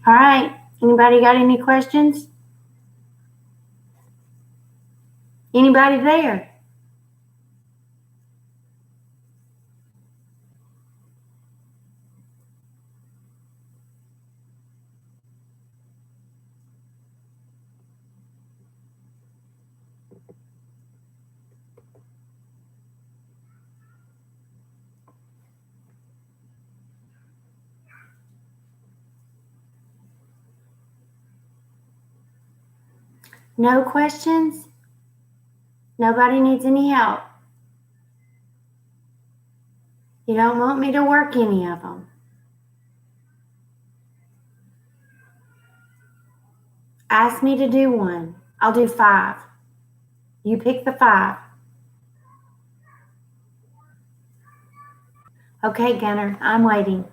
All right. Anybody got any questions? Anybody there? No questions? Nobody needs any help? You don't want me to work any of them? Ask me to do one. I'll do 5. You pick the 5. Okay, Gunner, I'm waiting.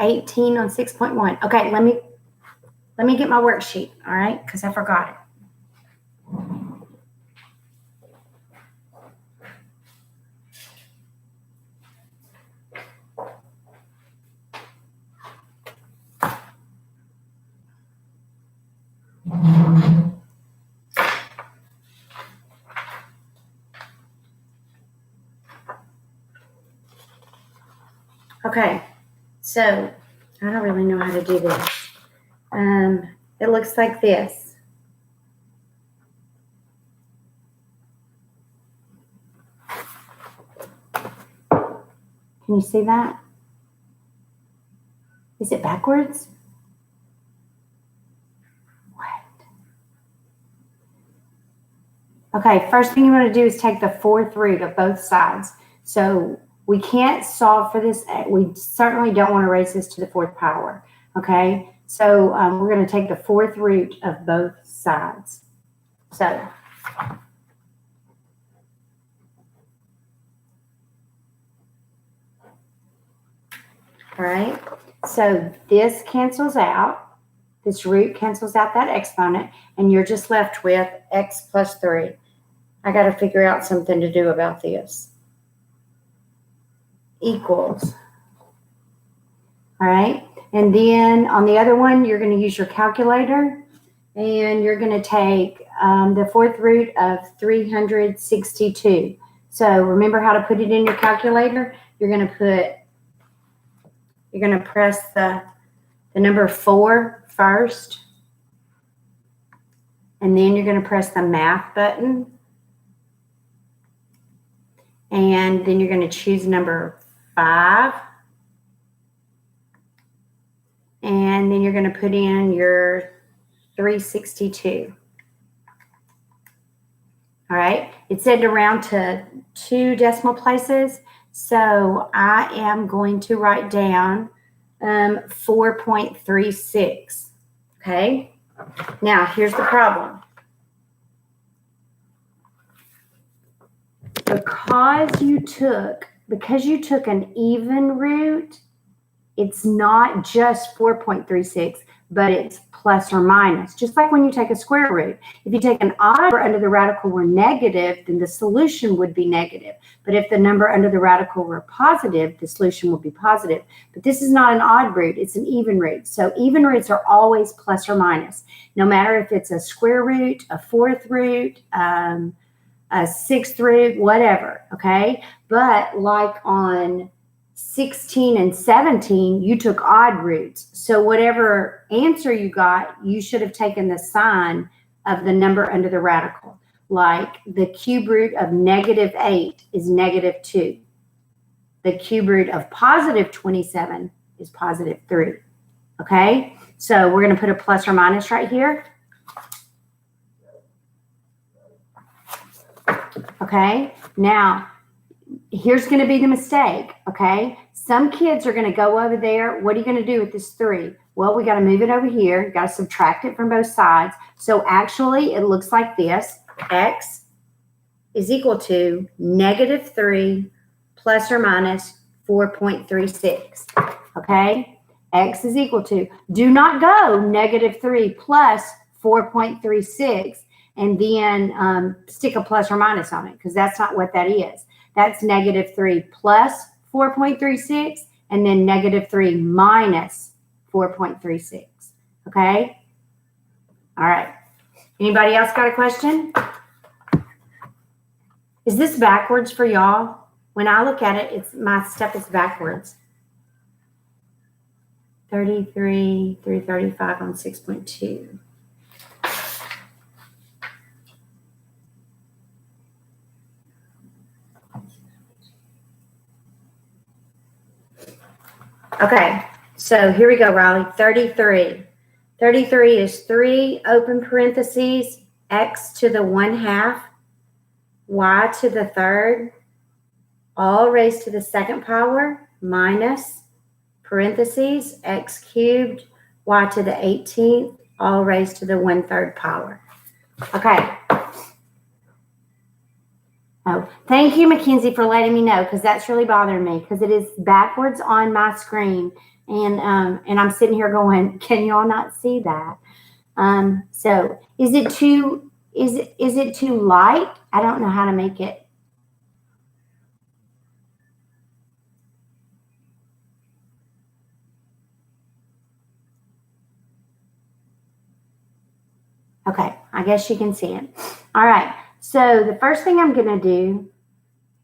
$18 on 6.1. Okay, let me get my worksheet, all right? Because I forgot it. Okay, so I don't really know how to do this. It looks like this. Can you see that? Is it backwards? What? Okay, first thing you want to do is take the 4th root of both sides. So we can't solve for this. We certainly don't want to raise this to the 4th power. Okay, so we're going to take the 4th root of both sides. So all right, so this cancels out. This root cancels out that exponent, and you're just left with x plus 3. I got to figure out something to do about this. Equals. All right, and then on the other one, you're going to use your calculator, and you're going to take the 4th root of 362. So remember how to put it in your calculator. You're going to press the number 4 first, and then you're going to press the math button, and then you're going to choose number 5, and then you're going to put in your 362. All right, it said to round to 2 decimal places, so I am going to write down 4.36. Okay, now here's the problem. Because you took an even root, it's not just 4.36, but it's plus or minus, just like when you take a square root. If you take an odd number under the radical were negative, then the solution would be negative. But if the number under the radical were positive, the solution would be positive. But this is not an odd root, it's an even root. So even roots are always plus or minus, no matter if it's a square root, a 4th root, a 6th root, whatever, okay? But like on 16 and 17, you took odd roots. So whatever answer you got, you should have taken the sign of the number under the radical. Like the cube root of -8 is -2. The cube root of +27 is +3. Okay, so we're going to put a plus or minus right here. Okay, now here's going to be the mistake. Okay, some kids are going to go over there. What are you going to do with this 3? Well, we got to move it over here. You got to subtract it from both sides. So actually, it looks like this. X is equal to -3 plus or minus 4.36. Okay, X is equal to. Do not go -3 plus 4.36 and then stick a plus or minus on it, because that's not what that is. That's -3 plus 4.36, and then -3 minus 4.36. Okay? All right. Anybody else got a question? Is this backwards for y'all? When I look at it, my stuff is backwards. 33 through 35 on 6.2. Okay, so here we go, Riley. 33. 33 is 3 open parentheses, x to the 1/2, y to the 3rd, all raised to the 2nd power, minus parentheses, x cubed, y to the 18th, all raised to the 1/3 power. Okay. Oh, thank you, Mackenzie, for letting me know, because that's really bothering me, because it is backwards on my screen, and I'm sitting here going, can y'all not see that? So is it too light? I don't know how to make it. Okay, I guess you can see it. All right. So the first thing I'm going to do,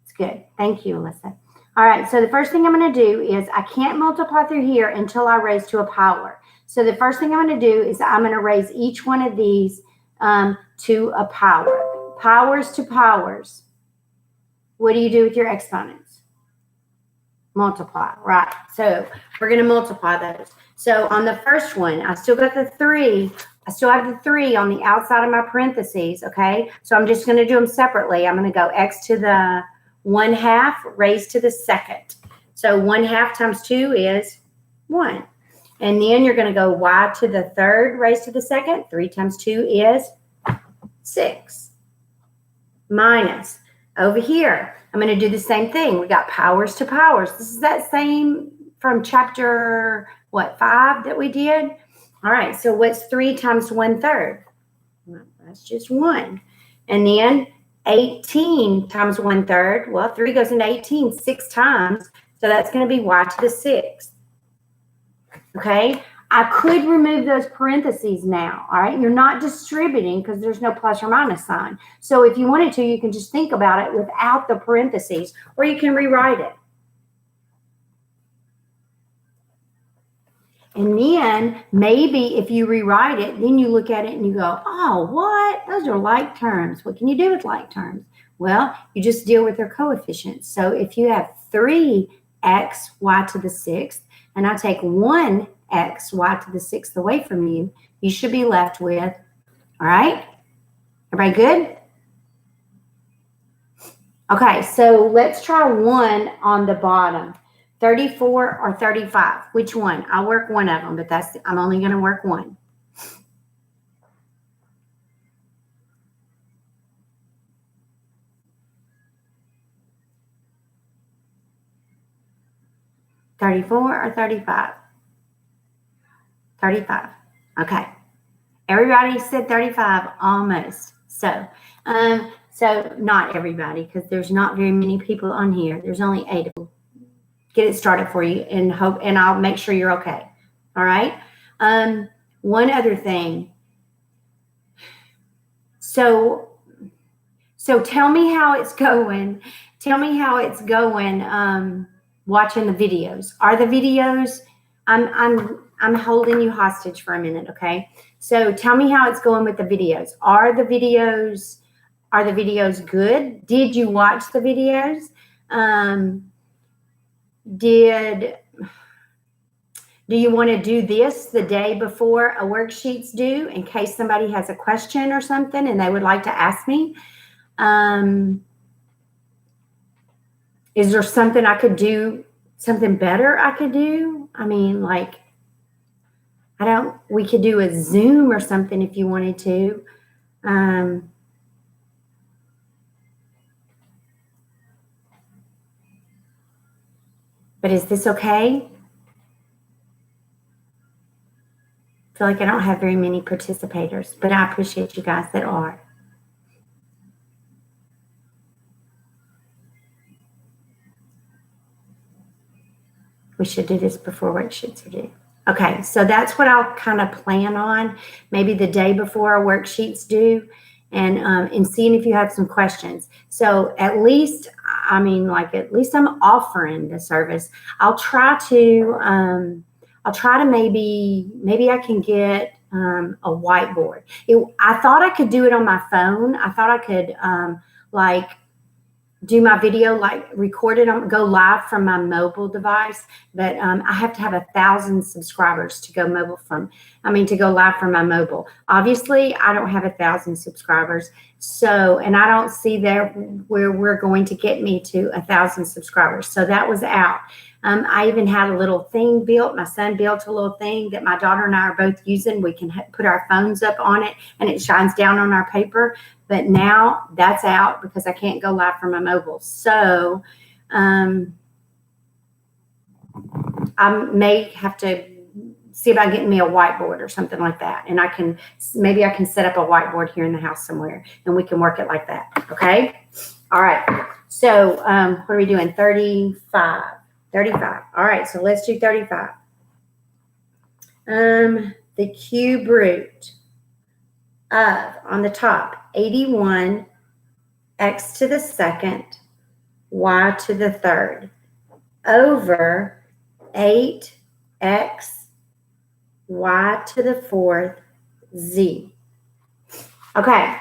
it's good. Thank you, Alyssa. All right. So the first thing I'm going to do is I can't multiply through here until I raise to a power. So the first thing I'm going to do is I'm going to raise each one of these to a power. Powers to powers. What do you do with your exponents? Multiply, right? So we're going to multiply those. So on the first one, I still got the 3. I still have the 3 on the outside of my parentheses, okay? So I'm just going to do them separately. I'm going to go x to the 1/2 raised to the 2nd. So 1/2 times 2 is 1. And then you're going to go y to the 3rd raised to the 2nd. 3 times 2 is 6. Minus. Over here, I'm going to do the same thing. We got powers to powers. This is that same from chapter, 5 that we did? All right, so what's 3 times 1/3? Well, that's just 1. And then 18 times 1/3. Well, 3 goes into 18 6 times. So that's going to be y to the 6th. Okay, I could remove those parentheses now. All right, you're not distributing because there's no plus or minus sign. So if you wanted to, you can just think about it without the parentheses, or you can rewrite it. And then maybe if you rewrite it, then you look at it and you go, oh, what? Those are like terms. What can you do with like terms? Well, you just deal with their coefficients. So if you have 3x y to the 6th, and I take 1x y to the 6th away from you, you should be left with, all right? Everybody good? Okay, so let's try 1 on the bottom. 34 or 35? Which one? I'll work one of them, but I'm only going to work one. $34 or 35? 35. Okay. Everybody said 35 almost. So not everybody, because there's not very many people on here. There's only 8 of them. Get it started for you and I'll make sure you're okay. All right. One other thing. So tell me how it's going. Tell me how it's going. Watching the videos. Are the videos? I'm holding you hostage for a minute. Okay. So tell me how it's going with the videos. Are the videos good? Did you watch the videos? Do you want to do this the day before a worksheet's due in case somebody has a question or something and they would like to ask me? Is there something I could do, something better I could do? I mean, like, we could do a Zoom or something if you wanted to. But is this okay? I feel like I don't have very many participators, but I appreciate you guys that are. We should do this before worksheets are due. Okay, so that's what I'll kind of plan on, maybe the day before our worksheets due, and seeing if you have some questions. So at least, I mean, like at least I'm offering the service. I'll try to maybe I can get a whiteboard. I thought I could do it on my phone. I thought I could like do my video, like record it on, go live from my mobile device, but I have to have 1,000 subscribers to go to go live from my mobile. Obviously, I don't have 1,000 subscribers, so, and I don't see there where we're going to get me to 1,000 subscribers. So that was out. I even had a little thing built. My son built a little thing that my daughter and I are both using. We can put our phones up on it and it shines down on our paper. But now that's out because I can't go live from my mobile. So I may have to see about getting me a whiteboard or something like that. And maybe I can set up a whiteboard here in the house somewhere and we can work it like that. Okay. All right. So what are we doing? 35. 35. All right. So let's do 35. The cube root of, on the top, 81, x to the second, y to the third, over 8x, y to the fourth, z. Okay,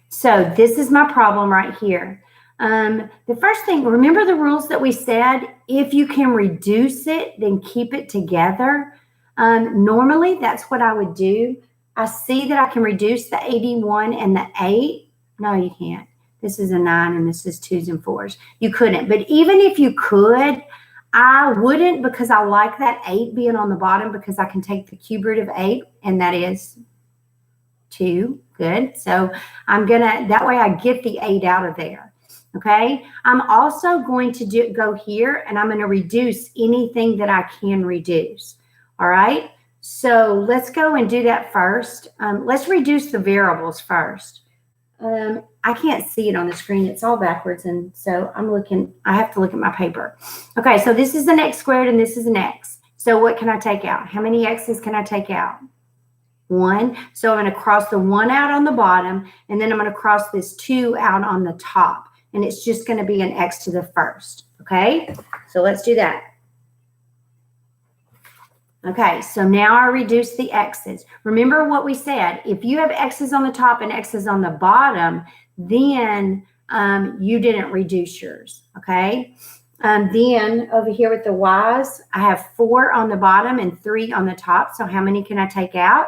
so this is my problem right here. The first thing, remember the rules that we said? If you can reduce it, then keep it together. Normally, that's what I would do. I see that I can reduce the 81 and the 8. No, you can't. This is a 9 and this is 2s and 4s. You couldn't. But even if you could, I wouldn't, because I like that 8 being on the bottom, because I can take the cube root of 8, and that is 2. Good. So I'm going to, that way I get the 8 out of there. Okay. I'm also going to go here and I'm going to reduce anything that I can reduce. All right. So let's go and do that first. Let's reduce the variables first. I can't see it on the screen. It's all backwards. And so I have to look at my paper. Okay. So this is an x squared and this is an x. So what can I take out? How many x's can I take out? 1. So I'm going to cross the 1 out on the bottom, and then I'm going to cross this 2 out on the top. And it's just going to be an x to the first. Okay. So let's do that. Okay, so now I reduce the x's. Remember what we said. If you have x's on the top and x's on the bottom, then you didn't reduce yours, okay? Then over here with the y's, I have 4 on the bottom and 3 on the top. So how many can I take out?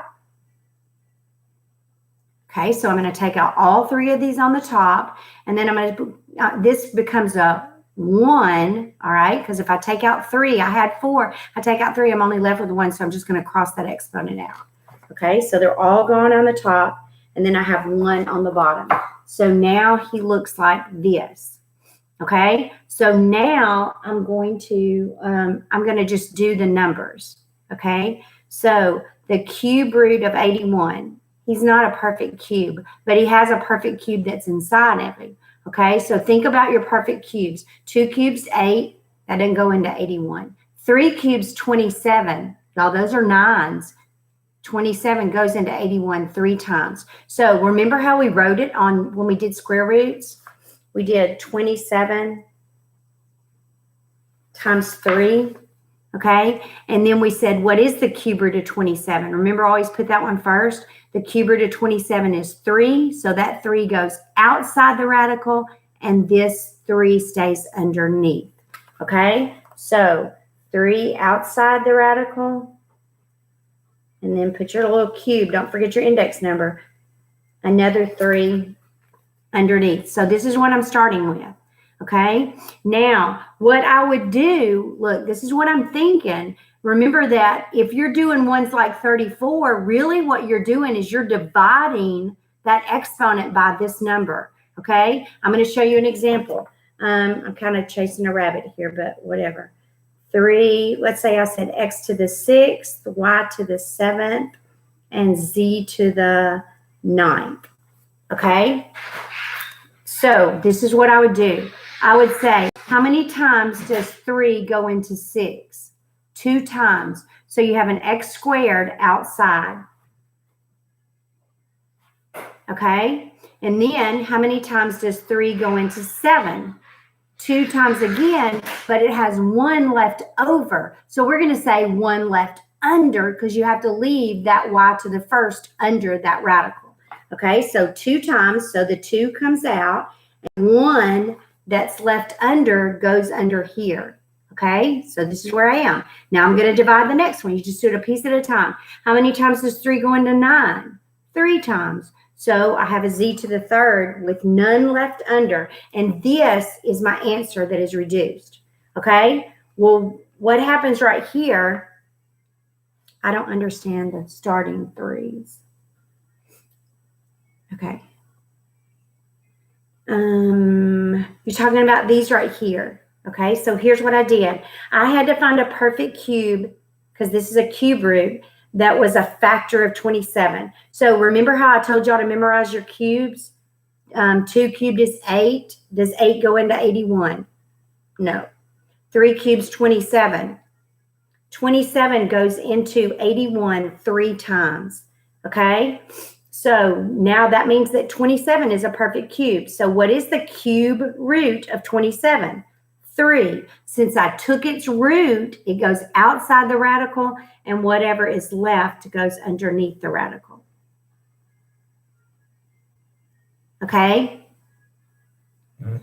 Okay, so I'm going to take out all 3 of these on the top. And then I'm going to, this becomes a 1, all right, because if I take out 3, I had 4, I take out 3, I'm only left with 1, so I'm just going to cross that exponent out. Okay, so they're all gone on the top, and then I have 1 on the bottom. So now he looks like this. Okay, so now I'm going to just do the numbers. Okay, so the cube root of 81, he's not a perfect cube, but he has a perfect cube that's inside of him. Okay, so think about your perfect cubes. 2 cubes, 8. That didn't go into 81. 3 cubes, 27. Y'all, those are 9s. 27 goes into 81 3 times. So remember how we wrote it on when we did square roots? We did 27 times 3. Okay, and then we said, what is the cube root of 27? Remember, always put that one first. The cube root of 27 is 3, so that 3 goes outside the radical, and this 3 stays underneath. Okay, so 3 outside the radical, and then put your little cube. Don't forget your index number. Another 3 underneath. So this is what I'm starting with. Okay, now what I would do, look, this is what I'm thinking. Remember that if you're doing ones like 34, really what you're doing is you're dividing that exponent by this number. Okay, I'm going to show you an example. I'm kind of chasing a rabbit here, but whatever. 3, let's say I said x to the 6th, y to the 7th, and z to the 9th. Okay, so this is what I would do. I would say, how many times does 3 go into 6? 2 times. So you have an x squared outside. Okay? And then how many times does 3 go into 7? 2 times again, but it has 1 left over. So we're going to say 1 left under because you have to leave that y to the first under that radical. Okay, so 2 times, so the 2 comes out, and 1 that's left under goes under here. Okay, so this is where I am. Now I'm going to divide the next one. You just do it a piece at a time. How many times does 3 go into 9? 3 times. So I have a z to the third with none left under, and this is my answer that is reduced. Okay, well, what happens right here? I don't understand the starting 3s. Okay. You're talking about these right here. Okay, so here's what I did. I had to find a perfect cube because this is a cube root that was a factor of 27. So remember how I told y'all to memorize your cubes? 2 cubed is 8. Does 8 go into 81? No. 3 cubes, 27. 27 goes into 81 3 times. Okay? So now that means that 27 is a perfect cube. So what is the cube root of 27? 3. Since I took its root, it goes outside the radical, and whatever is left goes underneath the radical. Okay? All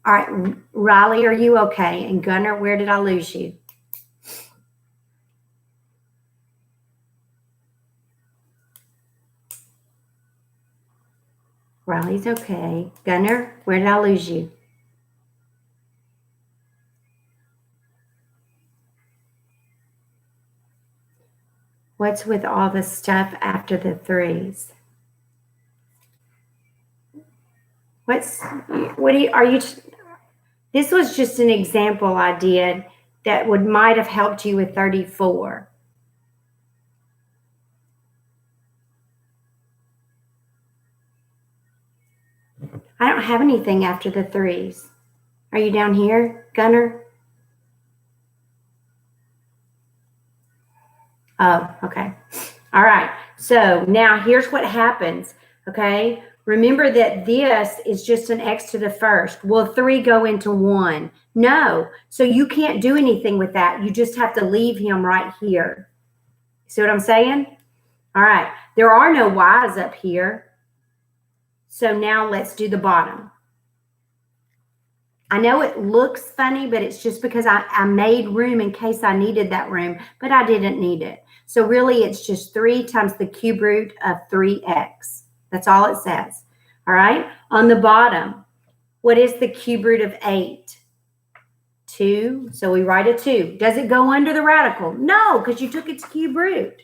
right, Riley, are you okay? And Gunnar, where did I lose you? Riley's okay. Gunnar, where did I lose you? What's with all the stuff after the 3s? This was just an example I did that might have helped you with 34. I don't have anything after the 3s. Are you down here, Gunnar? Oh, okay. All right. So now here's what happens. Okay. Remember that this is just an x to the first. Will 3 go into 1? No. So you can't do anything with that. You just have to leave him right here. See what I'm saying? All right. There are no y's up here. So now let's do the bottom. I know it looks funny, but it's just because I made room in case I needed that room, but I didn't need it. So really it's just 3 times the cube root of 3x. That's all it says. All right. On the bottom, what is the cube root of 8? 2. So we write a 2. Does it go under the radical? No, because you took its cube root.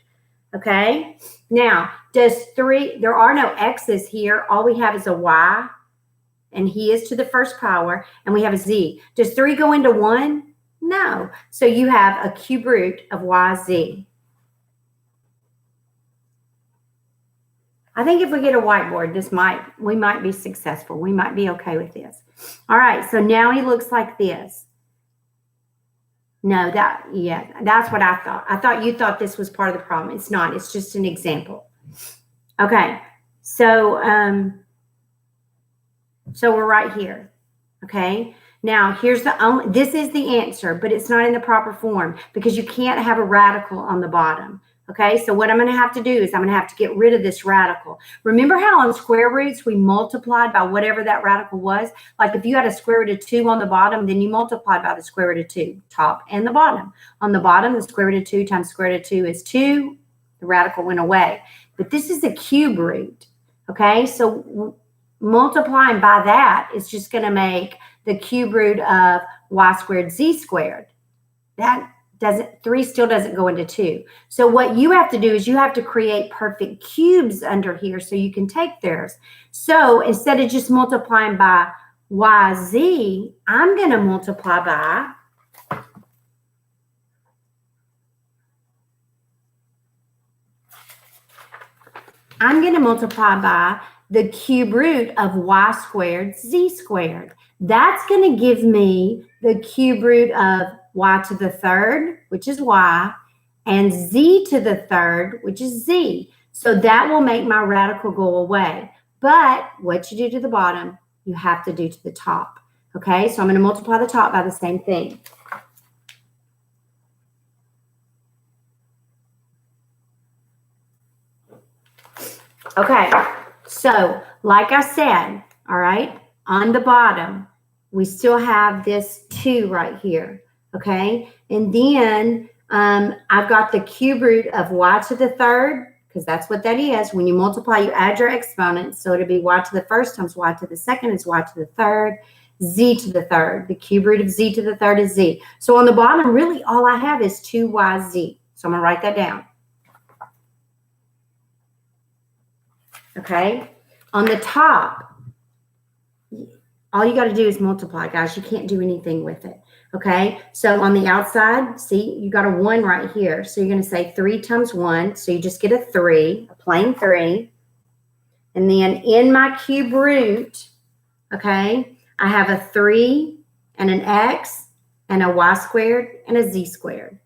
Okay. Now, does 3, there are no x's here. All we have is a y, and he is to the first power, and we have a z. Does 3 go into 1? No. So you have a cube root of yz. I think if we get a whiteboard, we might be successful. We might be okay with this. All right, so now he looks like this. No, that's what I thought. I thought you thought this was part of the problem. It's not. It's just an example. Okay, so we're right here. Okay, now here's this is the answer, but it's not in the proper form because you can't have a radical on the bottom. Okay, so what I'm going to have to do is I'm going to have to get rid of this radical. Remember how on square roots we multiplied by whatever that radical was? Like if you had a square root of 2 on the bottom, then you multiplied by the square root of 2, top and the bottom. On the bottom, the square root of 2 times square root of 2 is 2. The radical went away. But this is a cube root. Okay, so multiplying by that is just going to make the cube root of y squared z squared. That 3 still doesn't go into 2. So what you have to do is you have to create perfect cubes under here so you can take theirs. So instead of just multiplying by yz, I'm going to multiply by the cube root of y squared z squared. That's going to give me the cube root of y to the third, which is y, and z to the third, which is z. So that will make my radical go away. But what you do to the bottom, you have to do to the top. Okay, so I'm going to multiply the top by the same thing. Okay, so like I said, all right, on the bottom, we still have this 2 right here, okay? And then I've got the cube root of y to the third, because that's what that is. When you multiply, you add your exponents. So it'll be y to the first times y to the second is y to the third, z to the third. The cube root of z to the third is z. So on the bottom, really all I have is 2yz. So I'm going to write that down. Okay, on the top, all you got to do is multiply, guys. You can't do anything with it. Okay, so on the outside, see, you got a 1 right here. So you're going to say 3 times 1. So you just get a 3, a plain 3. And then in my cube root, okay, I have a 3 and an x and a y squared and a z squared.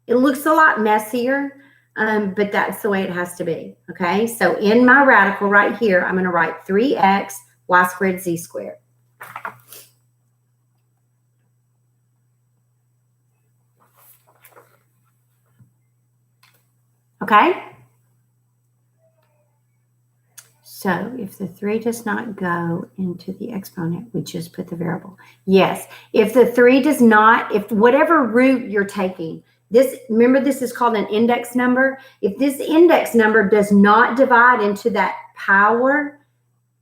It looks a lot messier. But that's the way it has to be, okay? So in my radical right here, I'm going to write 3x, y squared, z squared. Okay? So if the 3 does not go into the exponent, we just put the variable. Yes, if the 3 does not, if whatever root you're taking, remember this is called an index number. If this index number does not divide into that power,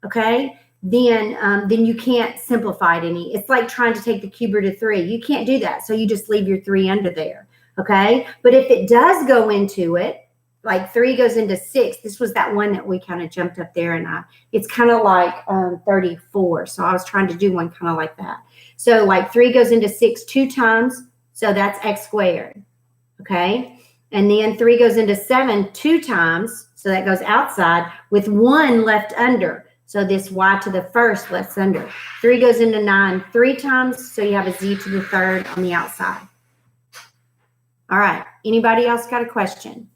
okay, then you can't simplify it any. It's like trying to take the cube root of 3. You can't do that. So you just leave your 3 under there, okay? But if it does go into it, like 3 goes into 6, this was that one that we kind of jumped up there, and it's kind of like 34. So I was trying to do one kind of like that. So like 3 goes into 6 2 times, so that's x squared. Okay, and then 3 goes into 7 2 times, so that goes outside with 1 left under. So this y to the first left under. 3 goes into 9 3 times, so you have a z to the third on the outside. All right, anybody else got a question?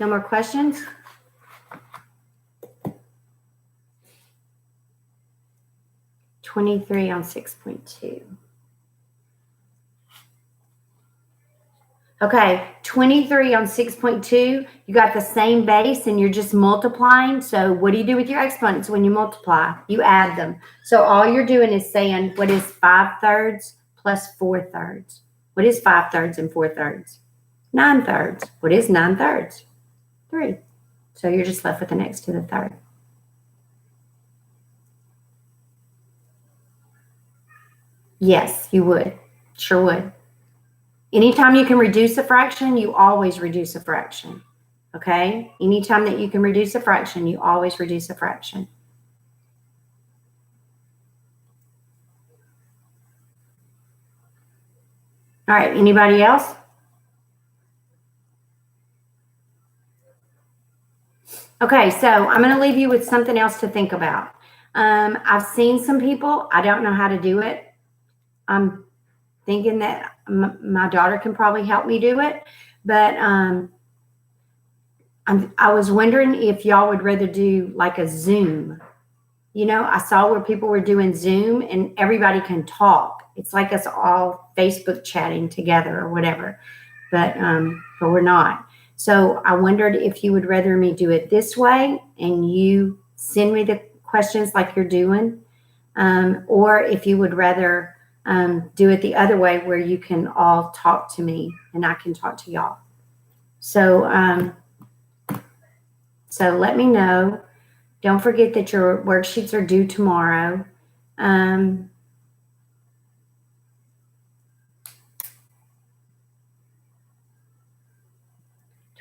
No more questions? (23) on 6.2. Okay, 23 on 6.2, you got the same base and you're just multiplying. So what do you do with your exponents when you multiply? You add them. So all you're doing is saying, what is 5/3 plus 4/3? What is 5/3 and 4/3? 9/3. What is 9/3? 3. So you're just left with an x to the third. Yes, you would. Sure would. Anytime you can reduce a fraction, you always reduce a fraction. Okay? Anytime that you can reduce a fraction, you always reduce a fraction. All right, anybody else? Okay, so I'm going to leave you with something else to think about. I've seen some people, I don't know how to do it. I'm thinking that my daughter can probably help me do it, but I was wondering if y'all would rather do like a Zoom. You know, I saw where people were doing Zoom and everybody can talk. It's like us all Facebook chatting together or whatever, but we're not. So I wondered if you would rather me do it this way and you send me the questions like you're doing, or if you would rather do it the other way where you can all talk to me and I can talk to y'all. So, so let me know. Don't forget that your worksheets are due tomorrow.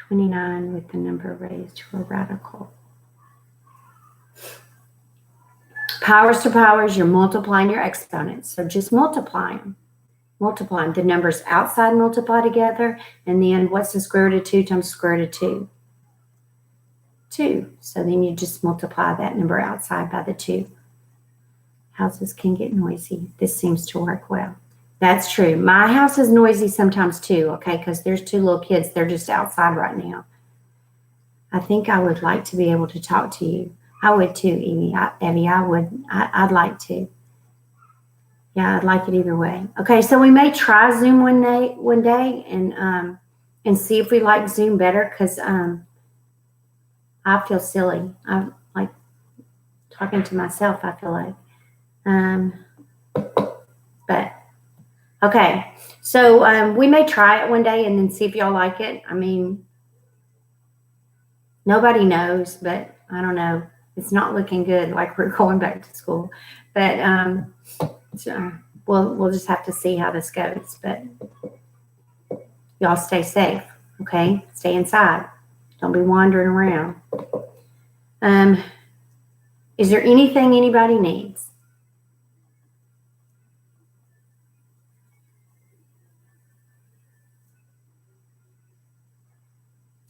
29 with the number raised to a radical. Powers to powers, you're multiplying your exponents. So just multiply them. Multiply them. The numbers outside multiply together. And then what's the square root of 2 times square root of 2? 2. So then you just multiply that number outside by the 2. Houses can get noisy. This seems to work well. That's true. My house is noisy sometimes too, okay, because there's 2 little kids. They're just outside right now. I think I would like to be able to talk to you. I would too, Evie. I would. I'd like to. Yeah, I'd like it either way. Okay, so we may try Zoom one day, and see if we like Zoom better, because I feel silly. I like talking to myself, I feel like. But okay, so we may try it one day and then see if y'all like it. I mean, nobody knows, but I don't know. It's not looking good, like we're going back to school. But so we'll just have to see how this goes. But y'all stay safe, okay? Stay inside. Don't be wandering around. Is there anything anybody needs?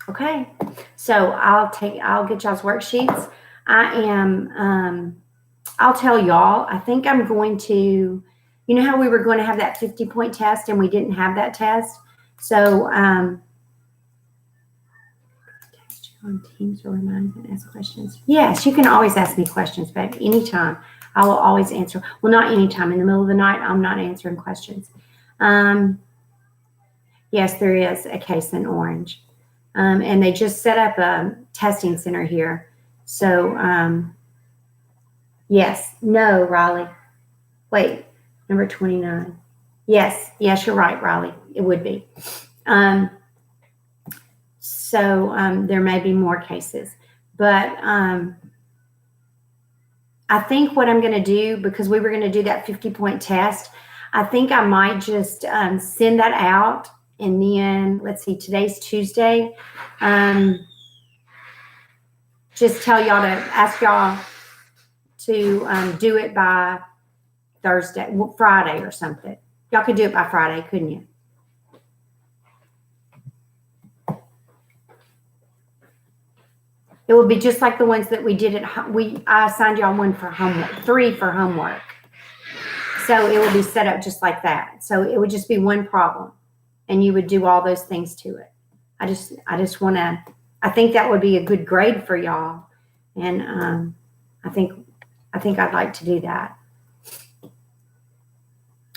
Okay, so I'll get y'all's worksheets. I'll tell y'all, I think I'm going to, you know how we were going to have that 50-point test and we didn't have that test? So, text you on Teams or remind me to ask questions. Yes, you can always ask me questions, babe, anytime. I will always answer. Well, not anytime. In the middle of the night, I'm not answering questions. Yes, there is a case in Orange. And they just set up a testing center here. So, yes, no, Riley. Wait, number 29. Yes, you're right, Riley. It would be. So there may be more cases. But I think what I'm going to do, because we were going to do that 50-point test, I think I might just send that out. And then, let's see, today's Tuesday. Just tell y'all to ask y'all to do it by Friday or something. Y'all could do it by Friday, couldn't you? It would be just like the ones that we did I assigned y'all 3 for homework. So it would be set up just like that. So it would just be one problem. And you would do all those things to it. I just want to, I think that would be a good grade for y'all. And I think I'd like to do that.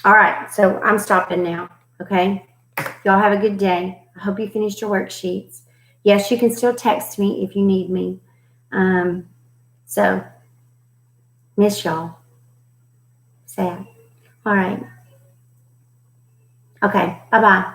All right, so I'm stopping now, okay? Y'all have a good day. I hope you finished your worksheets. Yes, you can still text me if you need me. So, miss y'all. Sad. All right. Okay, bye-bye.